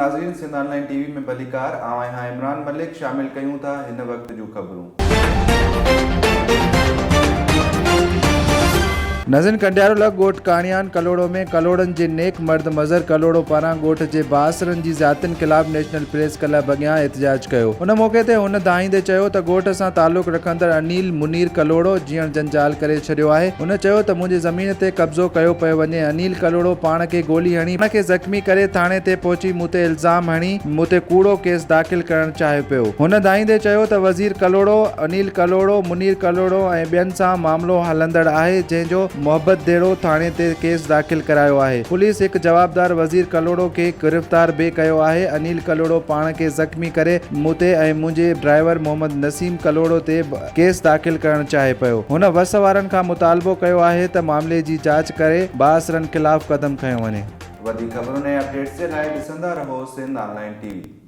नाज़रीन, Sindh online TV में भलीकार आवां इमरान मलिक शामिल कयूं था हिन वक्त जूं ख़बरूं। नज़ीन कंडियारो लग ॻोठ काणियान कलोड़ो में कलोड़नि जे नेक मर्द मज़हर कलोड़ो पारां ॻोठ जे बासरनि जी ज़ातियुनि ख़िलाफ़ नेशनल प्रेस क्लब अॻियां एहतजाज कयो। उन मौक़े ते हुन दाहींदे चयो त ॻोठ सां तालुक़ रखंदड़ अनिल मुनीर कलोड़ो जीअण जंजाल करे छॾियो आहे। हुन चयो त मुंहिंजी ज़मीन ते कब्ज़ो कयो पियो वञे। अनिल कलोड़ो पाण खे गोली हणी पाण खे ज़ख़्मी करे थाणे ते पहुची मूं ते इल्ज़ाम हणी मूं ते कूड़ो केस दाख़िल करणु चाहे पियो। हुन दाहींदे चयो त वज़ीर कलोड़ो, अनिल कलोड़ो, मुनीर कलोड़ो ऐं ॿियनि सां मामिलो हलंदड़ आहे, जंहिंजो मोहब्बत देड़ो थाणे ते केस दाख़िल करायो आहे। पुलिस हिकु जवाबदार वज़ीर कलोड़ो खे गिरफ़्तार बि कयो आहे। अनिल कलोड़ो पाण खे ज़ख़्मी करे मूं ते ऐं मुंहिंजे ड्राइवर मोहम्मद नसीम कलोड़ो ते केस दाख़िल करणु चाहे पियो। हुन वस वारनि खां मुतालबो कयो आहे त मामले जी जांच करे बासरनि ख़िलाफ़ क़दम खंयो वञे। वधीक ख़बरुनि ऐं अपडेट्स जे लाइ ॾिसंदा रहो सिंध ऑनलाइन टीवी।